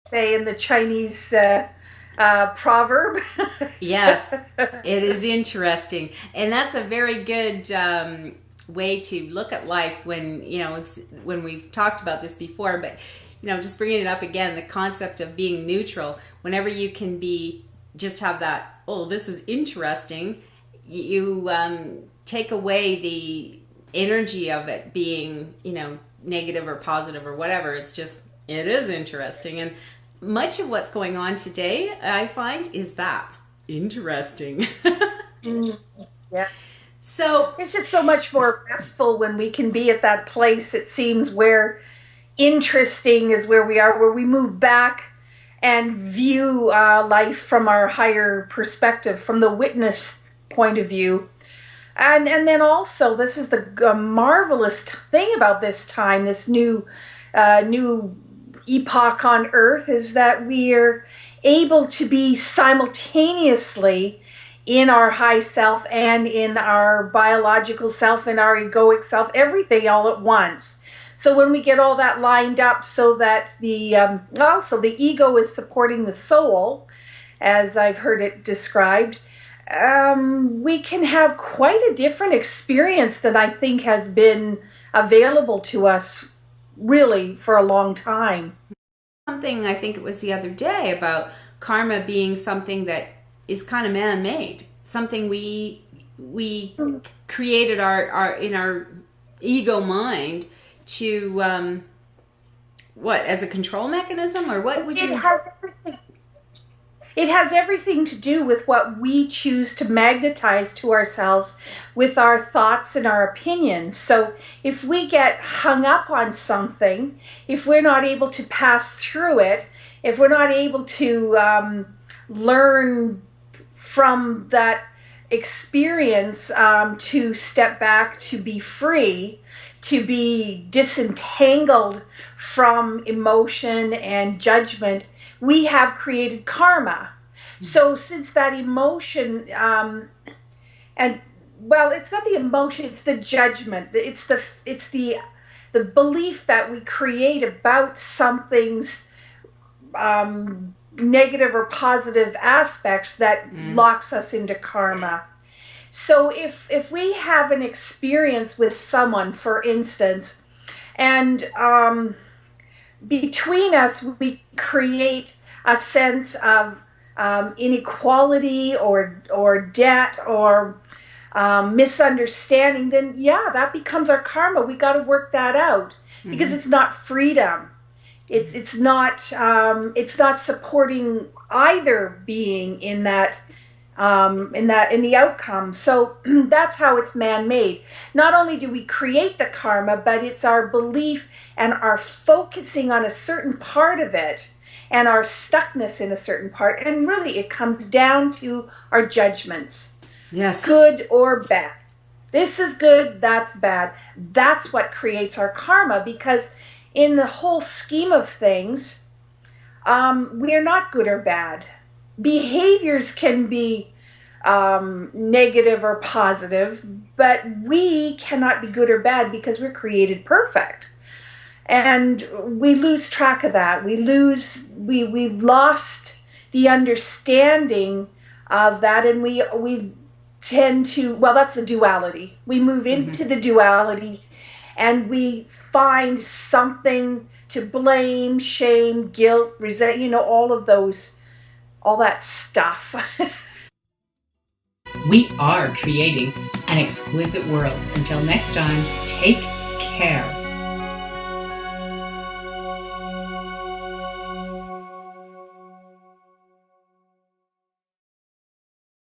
say in the Chinese proverb. Yes, it is interesting. And that's a very good way to look at life when, when we've talked about this before, but, just bringing it up again, the concept of being neutral, whenever you can just have that, oh, this is interesting, you take away the energy of it being, negative or positive or whatever. It's just, it is interesting. And much of what's going on today, I find, is that interesting. Yeah. So it's just so much more restful when we can be at that place, it seems, where interesting is where we are, where we move back and view life from our higher perspective, from the witness point of view. And then also, this is the marvelous thing about this time, this new epoch on Earth, is that we are able to be simultaneously in our high self and in our biological self and our egoic self, everything all at once. So when we get all that lined up so that the ego is supporting the soul, as I've heard it described, we can have quite a different experience than I think has been available to us really for a long time. Something, I think it was the other day, about karma being something that is kind of man-made, something we created in our ego mind to as a control mechanism, or what would you? It has everything to do with what we choose to magnetize to ourselves with our thoughts and our opinions. So if we get hung up on something, if we're not able to pass through it, if we're not able to learn from that experience to step back, to be free, to be disentangled from emotion and judgment, we have created karma. So since that emotion, it's not the emotion, it's the judgment, it's the belief that we create about something's negative or positive aspects that locks us into karma. So if we have an experience with someone, for instance, and between us we create a sense of inequality or debt or misunderstanding, then that becomes our karma. We got to work that out because it's not freedom. It's not supporting either being in that in the outcome. So that's how it's man-made. Not only do we create the karma, but it's our belief and our focusing on a certain part of it and our stuckness in a certain part. And really it comes down to our judgments. Yes. Good or bad. This is good, that's bad. That's what creates our karma, because in the whole scheme of things, we are not good or bad. Behaviors can be negative or positive, but we cannot be good or bad because we're created perfect. And we lose track of that. We've lost the understanding of that, and we tend to, that's the duality. We move into the duality and we find something to blame, shame, guilt, resent, all of those, all that stuff. We are creating an exquisite world. Until next time, take care.